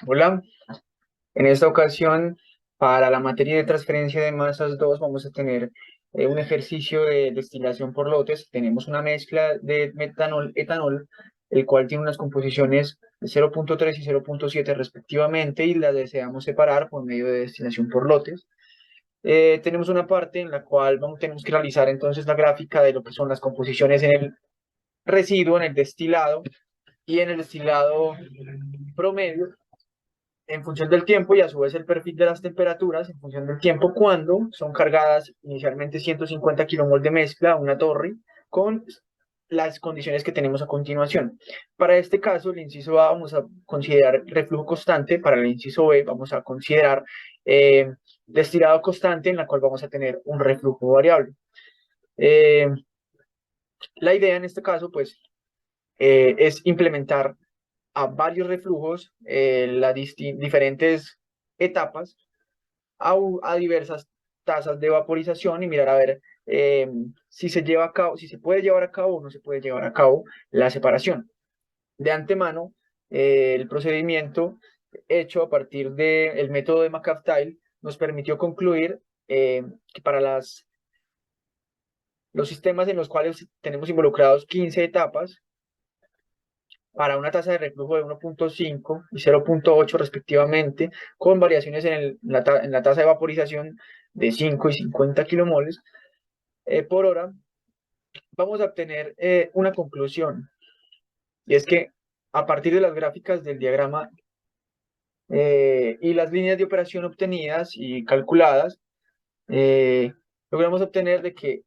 Hola, en esta ocasión para la materia de transferencia de masas 2 vamos a tener un ejercicio de destilación por lotes. Tenemos una mezcla de metanol-etanol, el cual tiene unas composiciones de 0,3 y 0,7 respectivamente y las deseamos separar por medio de destilación por lotes. Tenemos una parte en la cual tenemos que realizar entonces la gráfica de lo que son las composiciones en el residuo, en el destilado y en el destilado promedio en función del tiempo y a su vez el perfil de las temperaturas en función del tiempo cuando son cargadas inicialmente 150 kilomol de mezcla a una torre con las condiciones que tenemos a continuación. Para este caso, el inciso A vamos a considerar reflujo constante, para el inciso B vamos a considerar destilado constante en la cual vamos a tener un reflujo variable. Eh, la idea en este caso, pues, es implementar a varios reflujos, las diferentes etapas, a diversas tasas de vaporización y mirar a ver si se lleva a cabo, si se puede llevar a cabo o no se puede llevar a cabo la separación. De antemano, el procedimiento hecho a partir del método de McAfee nos permitió concluir que para los sistemas en los cuales tenemos involucrados 15 etapas, para una tasa de reflujo de 1,5 y 0,8 respectivamente, con variaciones en la tasa de vaporización de 5 y 50 kilomoles por hora, vamos a obtener una conclusión, y es que a partir de las gráficas del diagrama y las líneas de operación obtenidas y calculadas, eh, logramos obtener de que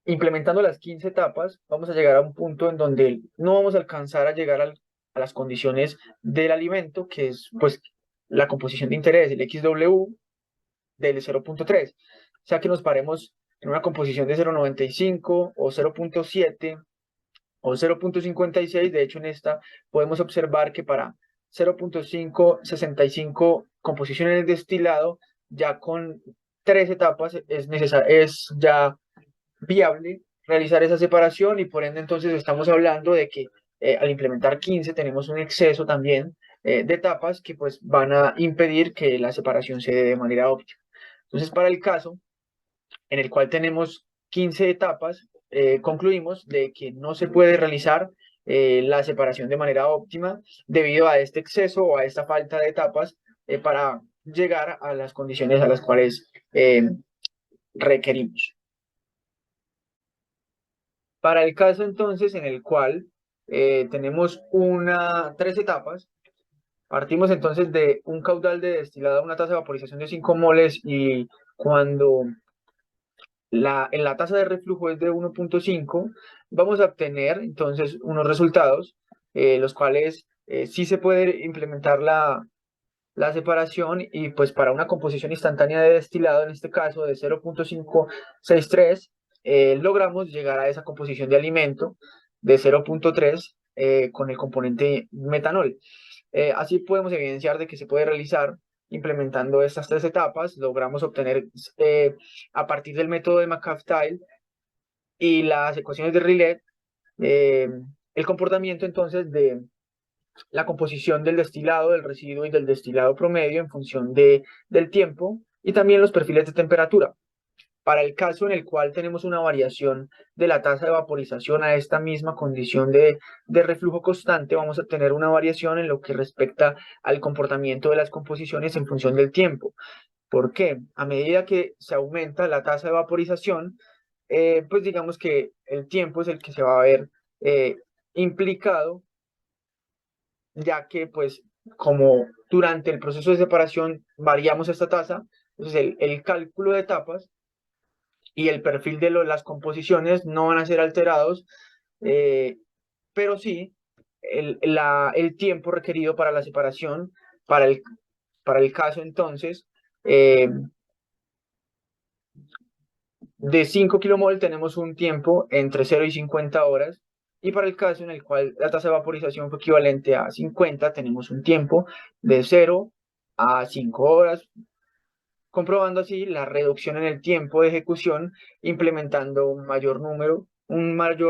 implementando las 15 etapas, vamos a llegar a un punto en donde no vamos a alcanzar a llegar a las condiciones del alimento, que es pues la composición de interés, el XW del 0,3. O sea que nos paremos en una composición de 0,95 o 0,7 o 0,56. De hecho, en esta podemos observar que para 0,565 composición en el destilado, ya con 3 etapas es ya viable realizar esa separación y por ende entonces estamos hablando de que al implementar 15 tenemos un exceso también de etapas que pues van a impedir que la separación se dé de manera óptima. Entonces para el caso en el cual tenemos 15 etapas, concluimos de que no se puede realizar la separación de manera óptima debido a este exceso o a esta falta de etapas para llegar a las condiciones a las cuales requerimos. Para el caso entonces en el cual tenemos 3 etapas, partimos entonces de un caudal de destilado a una tasa de vaporización de 5 moles y cuando en la tasa de reflujo es de 1,5, vamos a obtener entonces unos resultados, los cuales sí se puede implementar la separación y pues para una composición instantánea de destilado, en este caso de 0,563, logramos llegar a esa composición de alimento de 0,3 con el componente metanol. Así podemos evidenciar de que se puede realizar implementando estas 3 etapas, logramos obtener a partir del método de McAfee y las ecuaciones de Rayleigh eh, el comportamiento entonces de la composición del destilado, del residuo y del destilado promedio en función del tiempo y también los perfiles de temperatura. Para el caso en el cual tenemos una variación de la tasa de vaporización a esta misma condición de reflujo constante, vamos a tener una variación en lo que respecta al comportamiento de las composiciones en función del tiempo. ¿Por qué? A medida que se aumenta la tasa de vaporización, pues digamos que el tiempo es el que se va a ver implicado, ya que pues como durante el proceso de separación variamos esta tasa, entonces el cálculo de etapas y el perfil de las composiciones no van a ser alterados, eh, pero sí el tiempo requerido para la separación, para el, para el caso entonces de 5 kilomol tenemos un tiempo entre 0 y 50 horas, y para el caso en el cual la tasa de vaporización fue equivalente a 50, tenemos un tiempo de 0 a 5 horas, comprobando así la reducción en el tiempo de ejecución, implementando un mayor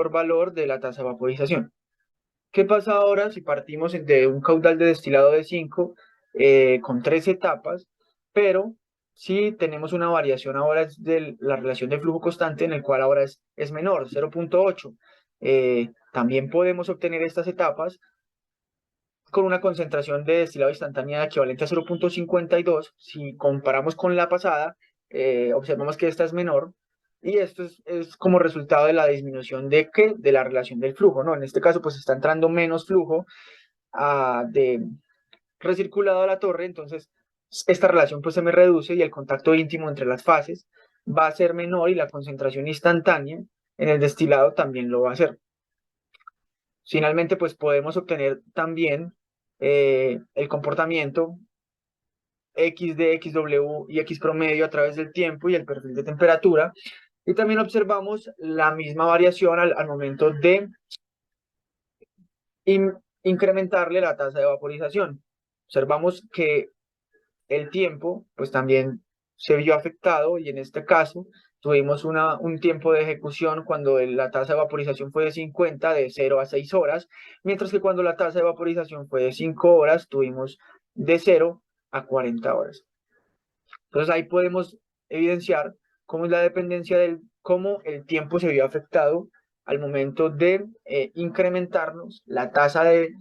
valor de la tasa de vaporización. ¿Qué pasa ahora si partimos de un caudal de destilado de 5 con 3 etapas, pero si tenemos una variación ahora de la relación de flujo constante en el cual ahora es menor, 0,8? También podemos obtener estas etapas con una concentración de destilado instantánea equivalente a 0,52. Si comparamos con la pasada, observamos que esta es menor, y esto es como resultado de la disminución de ¿qué? De la relación del flujo, ¿no? En este caso, pues está entrando menos flujo de recirculado a la torre, entonces esta relación pues se me reduce y el contacto íntimo entre las fases va a ser menor y la concentración instantánea en el destilado también lo va a hacer. Finalmente, pues podemos obtener también el comportamiento X de XW y X promedio a través del tiempo y el perfil de temperatura. Y también observamos la misma variación al momento de incrementarle la tasa de vaporización. Observamos que el tiempo, pues también se vio afectado, y en este caso tuvimos un tiempo de ejecución cuando la tasa de vaporización fue de 50, de 0 a 6 horas, mientras que cuando la tasa de vaporización fue de 5 horas, tuvimos de 0 a 40 horas. Entonces ahí podemos evidenciar cómo es la dependencia cómo el tiempo se vio afectado al momento de incrementarnos la tasa de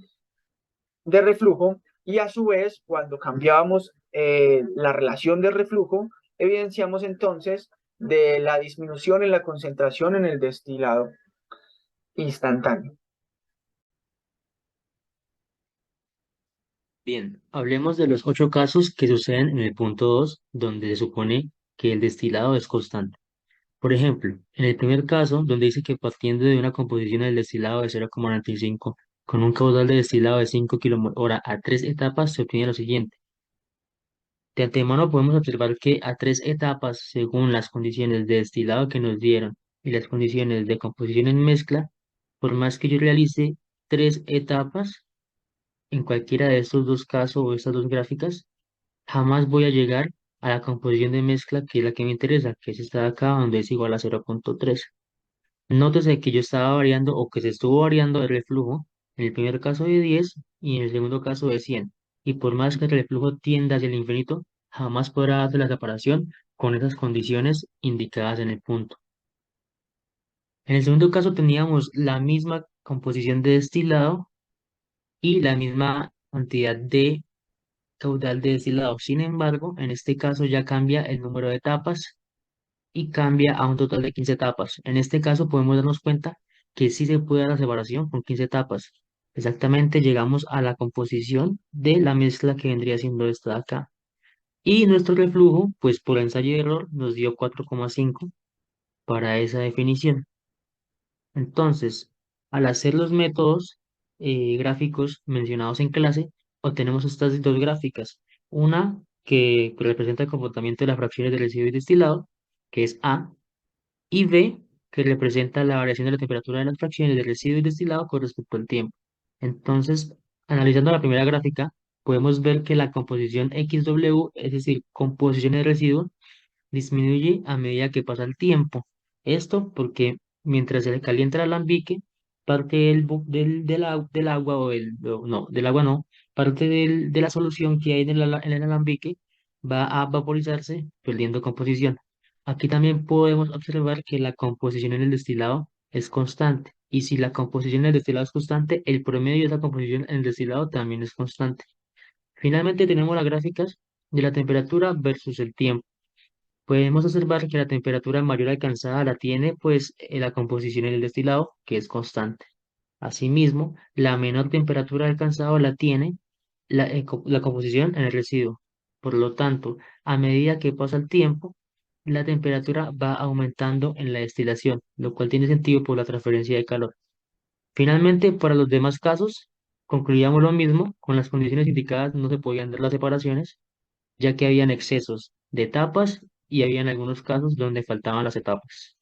reflujo, y a su vez cuando cambiábamos la relación de reflujo, evidenciamos entonces de la disminución en la concentración en el destilado instantáneo. Bien, hablemos de los 8 casos que suceden en el punto 2, donde se supone que el destilado es constante. Por ejemplo, en el primer caso, donde dice que partiendo de una composición del destilado de 0,95 con un caudal de destilado de 5 kmh a 3 etapas, se obtiene lo siguiente. De antemano podemos observar que a 3 etapas, según las condiciones de destilado que nos dieron y las condiciones de composición en mezcla, por más que yo realice 3 etapas, en cualquiera de estos dos casos o estas dos gráficas, jamás voy a llegar a la composición de mezcla que es la que me interesa, que es esta de acá, donde es igual a 0,3. Nótese que yo estaba variando o que se estuvo variando el reflujo en el primer caso de 10 y en el segundo caso de 100. Y por más que el reflujo tienda hacia el infinito, jamás podrá darse la separación con esas condiciones indicadas en el punto. En el segundo caso teníamos la misma composición de destilado y la misma cantidad de caudal de destilado. Sin embargo, en este caso ya cambia el número de etapas y cambia a un total de 15 etapas. En este caso podemos darnos cuenta que sí se puede dar la separación con 15 etapas. Exactamente llegamos a la composición de la mezcla que vendría siendo esta de acá. Y nuestro reflujo, pues por ensayo y error, nos dio 4,5 para esa definición. Entonces, al hacer los métodos gráficos mencionados en clase, obtenemos estas dos gráficas. Una que representa el comportamiento de las fracciones de residuo y destilado, que es A, y B, que representa la variación de la temperatura de las fracciones de residuo y destilado con respecto al tiempo. Entonces, analizando la primera gráfica, podemos ver que la composición XW, es decir, composición de residuo, disminuye a medida que pasa el tiempo. Esto porque mientras se calienta el alambique, parte del agua no, del agua no, parte de la solución que hay en el alambique va a vaporizarse, perdiendo composición. Aquí también podemos observar que la composición en el destilado es constante. Y si la composición en el destilado es constante, el promedio de esa composición en el destilado también es constante. Finalmente tenemos las gráficas de la temperatura versus el tiempo. Podemos observar que la temperatura mayor alcanzada la tiene pues la composición en el destilado, que es constante. Asimismo, la menor temperatura alcanzada la tiene la composición en el residuo. Por lo tanto, a medida que pasa el tiempo, la temperatura va aumentando en la destilación, lo cual tiene sentido por la transferencia de calor. Finalmente, para los demás casos, concluíamos lo mismo, con las condiciones indicadas no se podían dar las separaciones, ya que habían excesos de etapas y habían algunos casos donde faltaban las etapas.